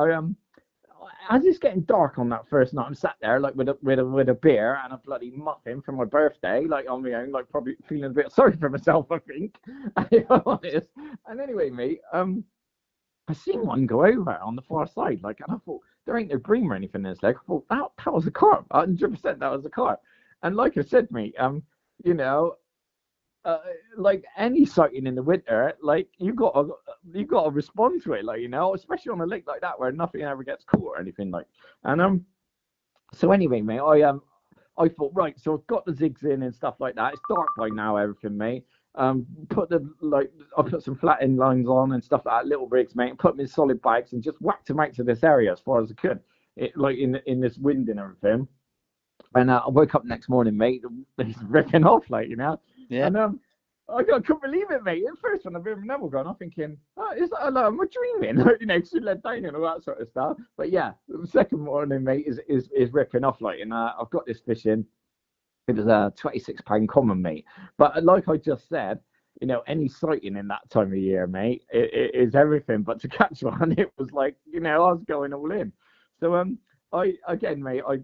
as it's getting dark on that first night, I'm sat there like with a beer and a bloody muffin for my birthday, like on my own, like probably feeling a bit sorry for myself, I think. If I'm honest. And anyway, mate, I seen one go over on the far side, like, and I thought there ain't no bream or anything in this lake. I thought that was a carp, 100% that was a carp. And like I said, mate, you know, like any sighting in the winter, like you got to respond to it, like especially on a lake like that where nothing ever gets caught or anything, like. And so anyway, mate, I thought, right, so I've got the zigs in and stuff like that. It's dark by now, everything, mate. I put some flat end lines on and stuff like that, little rigs, mate, and put them in solid bags and just whacked them out to this area as far as I could, like in this wind and everything. And I woke up next morning, mate, he's ripping off, like, Yeah. And I couldn't believe it, mate. At first, when I've been never gone, I'm thinking, is that like, am I dreaming? She let down and all that sort of stuff. But yeah, the second morning, mate, is ripping off, like, and I've got this fish in. It was a 26-pound common, mate. But like I just said, any sighting in that time of year, mate, it is everything. But to catch one, it was like, I was going all in. So I again, mate, I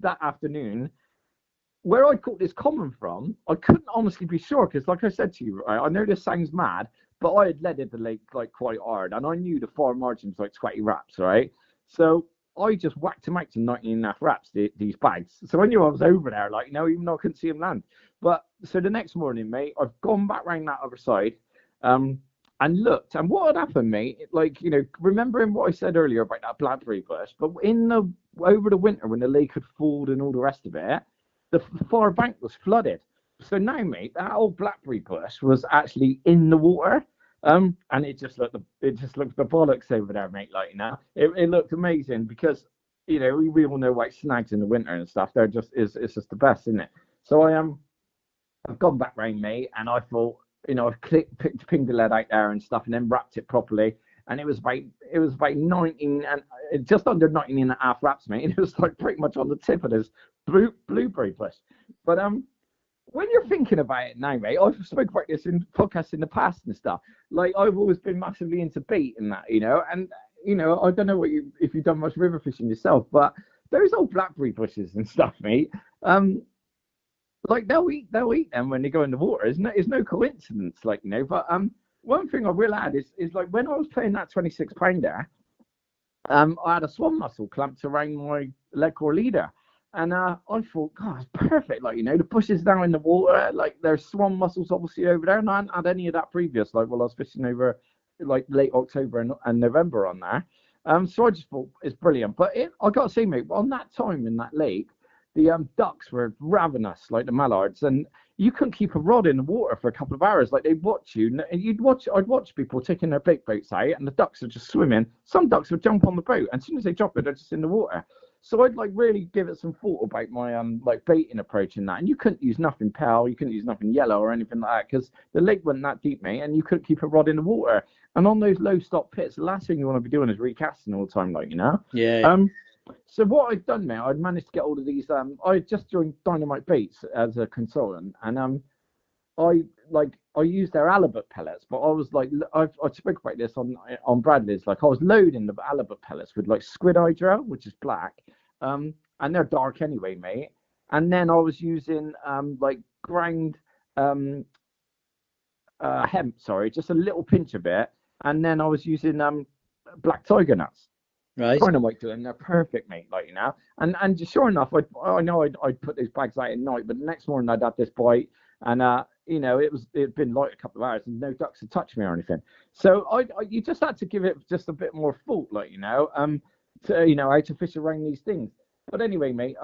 that afternoon, where I caught this Colin from, I couldn't honestly be sure because, like I said to you, right, I know this sounds mad, but I had leaded the lake like quite hard, and I knew the far margin was like 20 wraps, right? So I just whacked them out to 19 and a half wraps, these bags. So I knew I was over there, like, even though I couldn't see them land. But so the next morning, mate, I've gone back round that other side, um, and looked, and what had happened, mate? Like, remembering what I said earlier about that blackberry bush, but over the winter when the lake had thawed and all the rest of it, the far bank was flooded. So now, mate, that old blackberry bush was actually in the water. And it just looked the bollocks over there, mate. Like, it looked amazing because we all know like snags in the winter and stuff. They're just it's just the best, isn't it? So I've gone back round, mate, and I thought, I've pinged the lead out there and stuff, and then wrapped it properly. And it was about 19 and just under 19 and a half wraps, mate. And it was like pretty much on the tip of this blueberry bush. But when you're thinking about it now, mate, I've spoken about this in podcasts in the past and stuff. Like, I've always been massively into bait and that, and I don't know if you've done much river fishing yourself, but those old blackberry bushes and stuff, mate. Like they'll eat them when they go in the water. It's no coincidence, like, But one thing I will add is like when I was playing that 26 pounder, I had a swan mussel clamped around my leg core leader. And I thought, God, it's perfect. Like, the bushes down in the water, like there's swan mussels obviously over there. And I hadn't had any of that previous, like while I was fishing over like late October and November on there. So I just thought it's brilliant. But I got to say, mate, on that time in that lake, the ducks were ravenous, like the mallards, and you couldn't keep a rod in the water for a couple of hours. Like, they'd watch you, and I'd watch people taking their big boats out, and the ducks are just swimming. Some ducks would jump on the boat, and as soon as they drop it, they're just in the water. So I'd like really give it some thought about my like baiting approach in that. And you couldn't use nothing pale, you couldn't use nothing yellow or anything like that because the lake wasn't that deep, mate, and you couldn't keep a rod in the water. And on those low stop pits, the last thing you want to be doing is recasting all the time, like, Yeah. So what I'd done, mate, I'd managed to get all of these. I just joined Dynamite Baits as a consultant, and I used their halibut pellets, but I was like, I spoke about this on Bradley's. Like, I was loading the halibut pellets with like squid hydro, which is black, and they're dark anyway, mate. And then I was using like ground hemp, sorry, just a little pinch of it, and then I was using black tiger nuts. Right. Dynamite to them, they're perfect, mate. Like, and sure enough, I know I'd put those bags out at night, but the next morning I'd had this bite, and it'd been like a couple of hours, and no ducks had touched me or anything. So you just had to give it just a bit more thought, like, to how to fish around these things. But anyway, mate,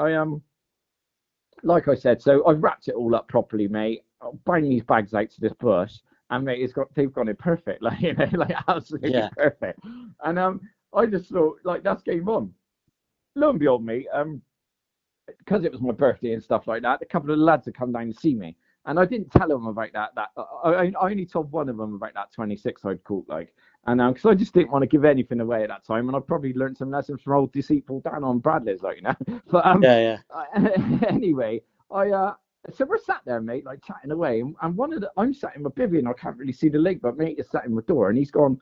like I said, so I've wrapped it all up properly, mate. I'll bang these bags out to this bush, and mate, they've got it perfect, like, like absolutely perfect. And I just thought, like, that's game on. Lo and behold, mate, because it was my birthday and stuff like that, a couple of lads had come down to see me. And I didn't tell them about that. I only told one of them about that 26 I'd caught, like. And because I just didn't want to give anything away at that time. And I probably learned some lessons from old deceitful Dan on Bradley's, like, But anyway, so we're sat there, mate, like chatting away. And I'm sat in my bivvy and I can't really see the lake, but mate is sat in my door and he's gone,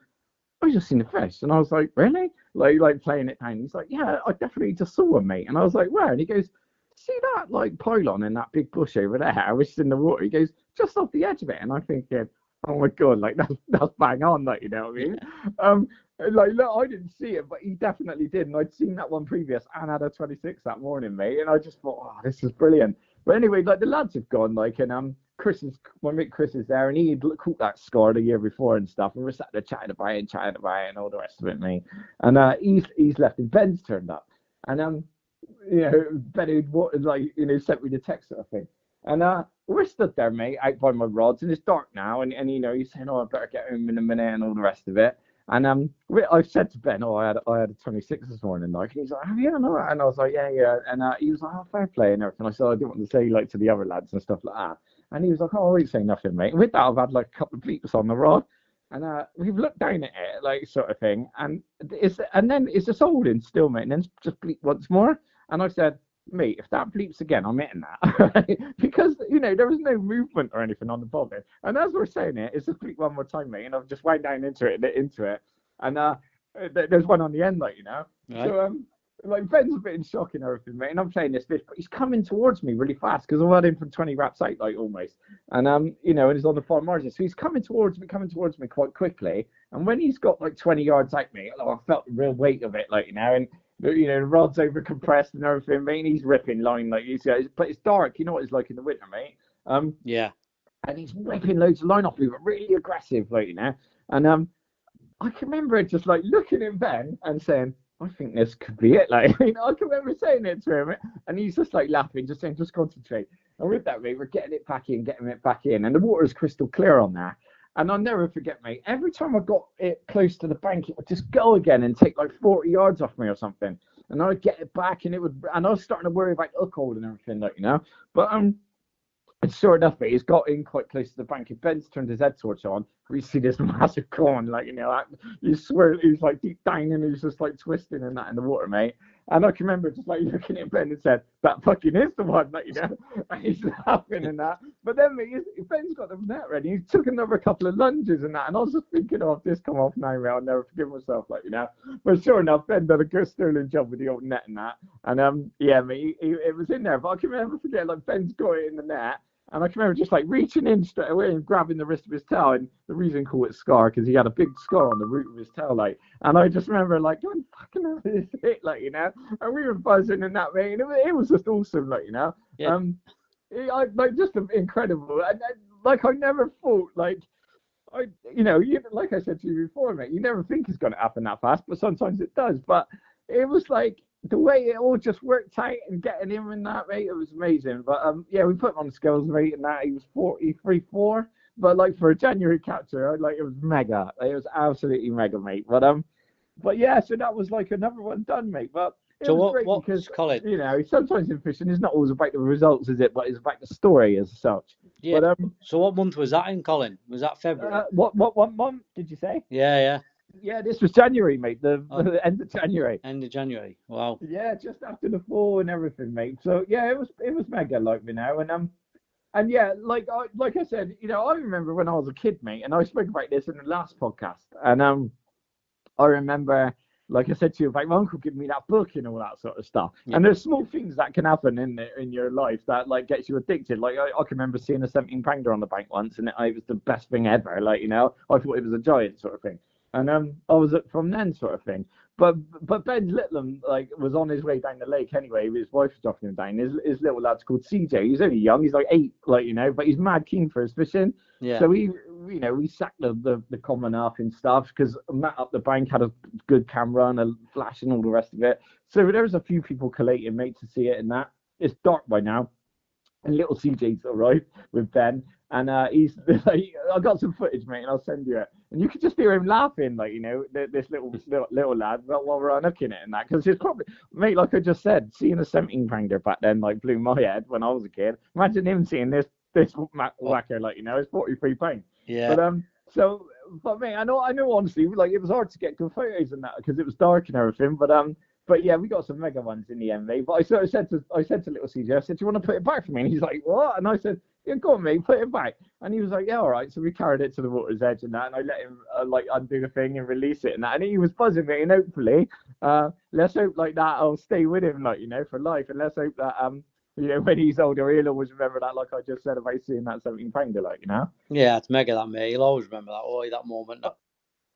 I just seen a fish. And I was like, really? Like playing it down. He's like, yeah, I definitely just saw one, mate. And I was like, where? And he goes, see that like pylon in that big bush over there, which is in the water? He goes, just off the edge of it. And I'm thinking, oh my God, like that's bang on, like, you know what I mean? Like, look, I didn't see it, but he definitely did. And I'd seen that one previous and had a 26 that morning, mate. And I just thought, oh, this is brilliant. But anyway, like the lads have gone, like, and my mate Chris is there, and he had caught that score the year before and stuff, and we're sat there chatting about it and all the rest of it, mate. And he's left, and Ben's turned up, and Ben had like, sent me the text sort of thing, and we're stood there, mate, out by my rods, and it's dark now, and he's saying, oh, I better get home in a minute and all the rest of it. And I've said to Ben, oh, I had a 26 this morning, like, and he's like, have you? And I was like, yeah. And he was like, oh, fair play and everything. I said, I didn't want to say like to the other lads and stuff like that. And he was like, oh, I won't say nothing, mate. And with that, I've had like a couple of bleeps on the rod, and we've looked down at it, like, sort of thing, and then it's just holding still, mate, and then just bleep once more. And I said, mate, if that bleeps again, I'm hitting that. Because, there was no movement or anything on the bobbin. And as we're saying it, it's just bleep one more time, mate. And I've just wound down into it. And there's one on the end, like, Right. So like Ben's a bit in shock and everything, mate. And I'm playing this fish, but he's coming towards me really fast because I've had him from 20 wraps out, like almost. And and he's on the far margin, so he's coming towards me quite quickly. And when he's got like 20 yards out me, I felt the real weight of it, like and the rod's over compressed and everything, mate. And he's ripping line like you see, but it's dark. You know what it's like in the winter, mate. Yeah. And he's ripping loads of line off me, but really aggressive, like And I can remember just like looking at Ben and saying, I think this could be it. Like, I can remember saying it to him, and he's just like laughing, just saying, just concentrate. And with that, mate, we're getting it back in, and the water's crystal clear on there. And I'll never forget, mate, every time I got it close to the bank, it would just go again and take like 40 yards off me or something. And I'd get it back, and I was starting to worry about hook hold and everything, like, But and sure enough, mate, he's got in quite close to the bank. And Ben's turned his head torch on. We see this massive corn, like, he's like deep down and he's just like twisting and that in the water, mate. And I can remember just like looking at Ben and said, that fucking is the one, like, and he's laughing and that. But then, mate, Ben's got the net ready. He took another couple of lunges and that. And I was just thinking, oh, if this come off now, mate, I'll never forgive myself, like, But sure enough, Ben did a good sterling job with the old net and that. And yeah, mate, it was in there. But I can never forget, like, Ben's got it in the net. And I can remember just like reaching in straight away and grabbing the wrist of his tail. And the reason I call it scar because he had a big scar on the root of his tail, like. And I just remember like, going, fucking hell, this is it, like, And we were buzzing and that, mate. And it was just awesome, like, Yeah. Like just incredible. And like I never thought, like, like I said to you before, mate, you never think it's going to happen that fast, but sometimes it does. But it was like, the way it all just worked out and getting him in that, mate, it was amazing. But yeah, we put him on the scales, mate, and that he was 43.4. But like for a January capture, like it was mega. It was absolutely mega, mate. But yeah, so that was like another one done, mate. But it was great because Colin? Sometimes in fishing, it's not always about the results, is it? But it's about the story as such. Yeah. But so what month was that in, Colin? Was that February? What month did you say? Yeah. Yeah, this was January, mate. The end of January. End of January. Wow. Yeah, just after the fall and everything, mate. So yeah, it was mega, like, and yeah, like I said, I remember when I was a kid, mate, and I spoke about this in the last podcast, and I remember, like I said to you, about my uncle giving me that book and all that sort of stuff. Yeah. And there's small things that can happen in your life that like gets you addicted. Like I can remember seeing a 17-pounder on the bank once, and it was the best thing ever. Like I thought it was a giant sort of thing. And I was from then sort of thing. But Ben Litlam like was on his way down the lake anyway. His wife was dropping him down. His little lad's called CJ. He's only young. He's like 8, like but he's mad keen for his fishing. Yeah. So we sacked the common up and stuff because Matt up the bank had a good camera and a flash and all the rest of it. So there was a few people collating, mate, to see it and that. It's dark by now. And little CJ's arrived with Ben. And he's like, I got some footage, mate, and I'll send you it. And you could just hear him laughing, like, this little lad while we're unhooking it and that. Because it's probably, mate, like I just said, seeing a 17-pounder back then, like, blew my head when I was a kid. Imagine him seeing this whacker, like, it's 43 pounds. Yeah. But mate, I know, honestly, like, it was hard to get good photos and that because it was dark and everything. But yeah, we got some mega ones in the end, mate. But I said to little CJ, I said, do you want to put it back for me? And he's like, what? And I said, yeah, go on, mate, put it back. And he was like, yeah, all right. So we carried it to the water's edge and that, and I let him undo the thing and release it and that. And he was buzzing, mate. And hopefully, let's hope like that I'll stay with him, like, for life. And let's hope that when he's older, he'll always remember that, like I just said about seeing that 17-pounder, like, Yeah, it's mega, that, mate. He'll always remember that moment.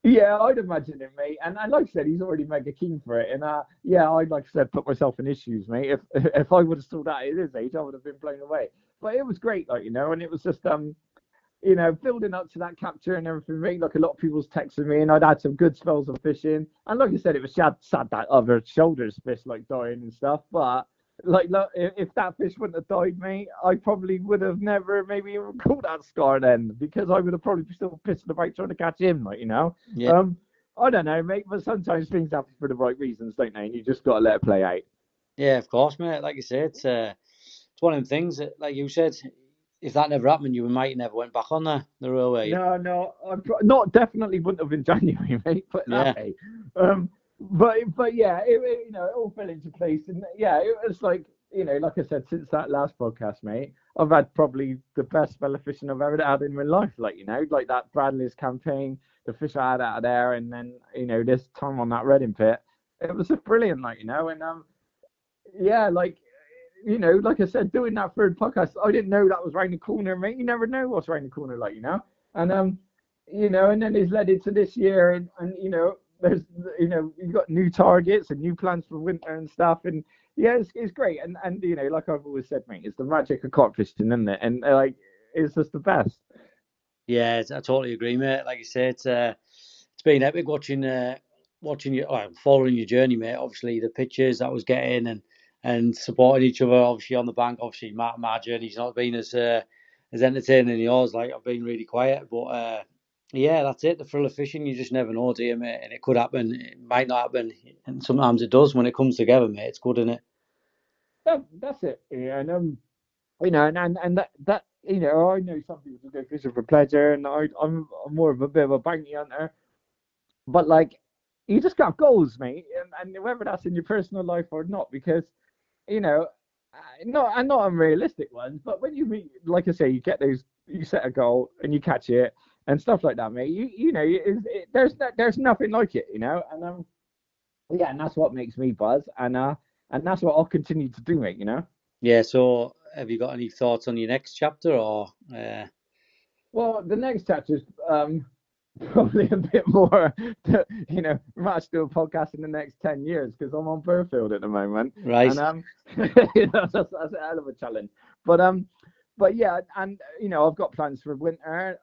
Yeah, I'd imagine it, mate. And like I said, he's already mega keen for it. And yeah, I'd, like I said, put myself in his shoes, mate. If I would have saw that at his age, I would have been blown away. But it was great, like, and it was just building up to that capture and everything, mate. Like, a lot of people was texting me, and I'd had some good spells of fishing. And like I said, it was sad that other shoulders fish like dying and stuff. But like, look, if that fish wouldn't have died, mate, I probably would have never maybe even caught that scar then, because I would have probably still pissing about trying to catch him, like, Yeah. I don't know, mate, but sometimes things happen for the right reasons, don't they? And you just got to let it play out. Yeah, of course, mate. Like you said, it's one of them things that, like you said, if that never happened, you might never went back on the railway. No, not definitely wouldn't have in January, mate. Put it that way. But yeah, it all fell into place, and yeah, it was like, like I said, since that last podcast, mate, I've had probably the best spell of fishing I've ever had in my life. Like, like that Bradley's campaign, the fish I had out of there, and then this time on that Reading pit. it was just brilliant, like, and yeah, like, like I said, doing that third podcast, I didn't know that was around the corner, mate. You never know what's around the corner, like, and and then it's led into this year, and there's, you've got new targets and new plans for winter and stuff, and yeah, it's great, and like I've always said, mate, it's the magic of carp fishing, isn't it? And like, it's just the best. Yeah, I totally agree, mate. Like you say, it's been epic watching you, following your journey, mate. Obviously, the pictures that I was getting and supporting each other, obviously on the bank. Obviously, my journey's not been as entertaining as yours. Like, I've been really quiet, but yeah, that's it. The thrill of fishing, you just never know, do you, mate? And it could happen, it might not happen, and sometimes it does when it comes together, mate. It's good, isn't it? That's it. Yeah, and that I know some people go fishing for pleasure, and I'm more of a bit of a bounty hunter. But like, you just got goals, mate, and whether that's in your personal life or not, because you know, not unrealistic ones, but when you meet, like I say, you get those, you set a goal and you catch it and stuff like that, mate. There's nothing like it, and yeah, and that's what makes me buzz, and that's what I'll continue to do, mate. Yeah. So, have you got any thoughts on your next chapter, or? Well, the next chapter is probably a bit more, we might do a podcast in the next 10 years because I'm on Burfield at the moment. Right. And that's a hell of a challenge. But yeah, and I've got plans for winter.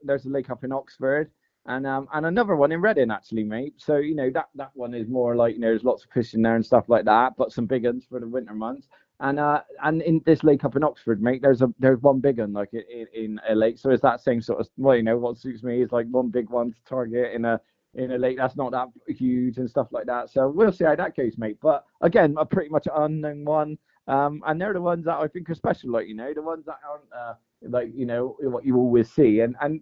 There's a lake up in Oxford, and another one in Reading, actually, mate. So that one is more like, there's lots of fishing there and stuff like that, but some big ones for the winter months. And in this lake up in Oxford, mate, there's one big one like in a lake. So it's that same sort of, well, what suits me is like one big one to target in a lake that's not that huge and stuff like that. So we'll see how that goes, mate. But again, a pretty much unknown one. And they're the ones that I think are special, like, the ones that aren't like, what you always see, and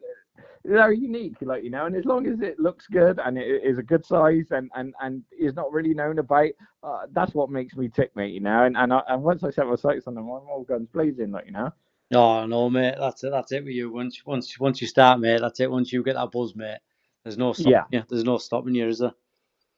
they're unique, like, and as long as it looks good and it is a good size and is not really known about, that's what makes me tick, mate, and once I set my sights on them, I'm all guns blazing, like, Oh no, mate. That's it. That's it with you. Once you start, mate. That's it. Once you get that buzz, mate. There's no stopping Yeah. you. There's no stopping you, is there?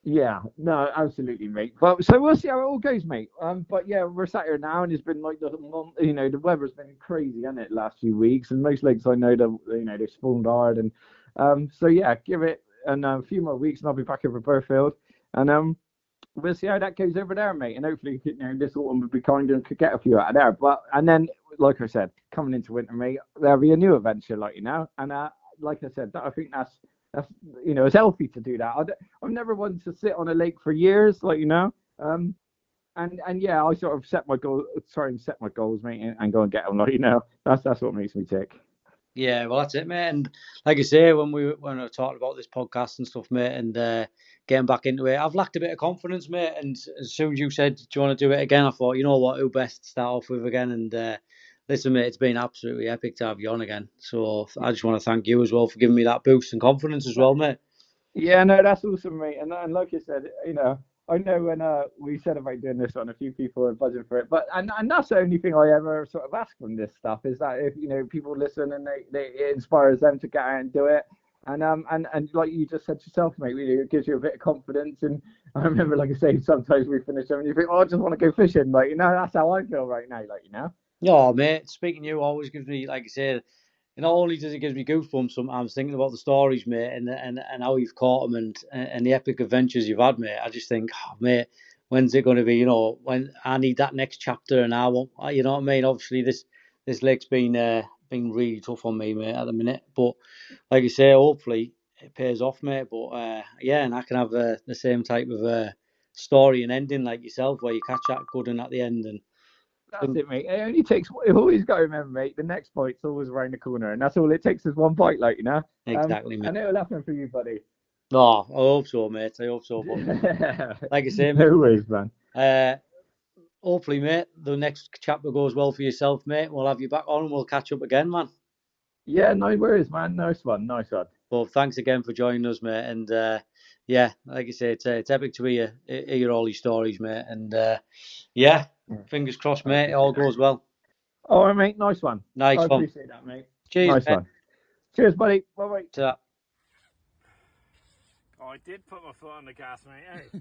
Yeah, no, absolutely, mate. But so we'll see how it all goes, mate. But yeah, we're sat here now, and it's been like the weather's been crazy, hasn't it, last few weeks? And most lakes I know, they spawned hard, and so yeah, give it a few more weeks, and I'll be back over Burfield, and we'll see how that goes over there, mate. And hopefully, this autumn will be kind and could get a few out of there. But and then, like I said, coming into winter, mate, there'll be a new adventure, like, and like I said, I think that's it's healthy to do that. I've never wanted to sit on a lake for years, like, and yeah, I sort of set my goals, mate, and go and get them, like, that's what makes me tick. Yeah, well, that's it, mate. And like I say, when I talked about this podcast and stuff, mate, and getting back into it, I've lacked a bit of confidence, mate. And as soon as you said, "Do you want to do it again?" I thought, you know what, who best to start off with again? And listen, mate, it's been absolutely epic to have you on again. So I just want to thank you as well for giving me that boost and confidence as well, mate. Yeah, no, that's awesome, mate. And like you said, I know when we said about doing this one, a few people are buzzing for it. But and that's the only thing I ever sort of ask from this stuff is that if people listen and it inspires them to get out and do it. And like you just said yourself, mate, it gives you a bit of confidence. And I remember, like I say, sometimes we finish them and you think, oh, I just want to go fishing. Like, that's how I feel right now. Like, Oh, mate, speaking to you always gives me, like I said, not only does it give me goosebumps sometimes thinking about the stories, mate, and how you've caught them and the epic adventures you've had, mate. I just think, oh, mate, when's it going to be? When I need that next chapter, and I want, you know what I mean? Obviously, this lake's been really tough on me, mate, at the minute. But like you say, hopefully it pays off, mate. But yeah, and I can have the same type of story and ending like yourself, where you catch that good one at the end and. That's it, mate. It only takes. You've always got to remember, mate. The next bite's always around the corner, and that's all it takes is one bite, like, Exactly, mate. And it'll happen for you, buddy. Oh, I hope so, mate. I hope so. But like I say, mate, No worries, man. hopefully, mate, the next chapter goes well for yourself, mate. We'll have you back on and we'll catch up again, man. Yeah, no worries, man. Nice one, nice one. Well, thanks again for joining us, mate. And yeah, like I say, it's epic to hear all these stories, mate. And yeah, fingers crossed, mate. It all goes well. All right, mate. Nice one. Nice I one. appreciate that, mate. Cheers, Nice mate. one. Cheers, buddy. Bye bye. Ta. I did put my foot on the gas, mate, eh?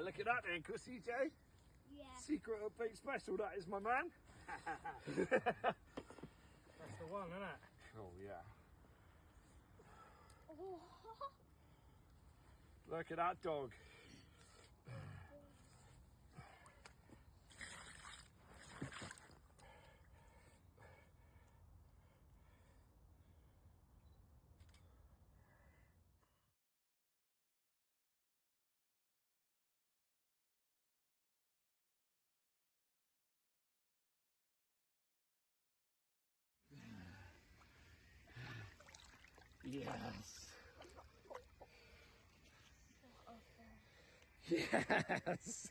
Look at that then, Cussy Jay. Yeah. Secret of Beat Special, that is my man. That's the one, isn't it? Oh, yeah. Oh. Look at that dog. Yes. Yes.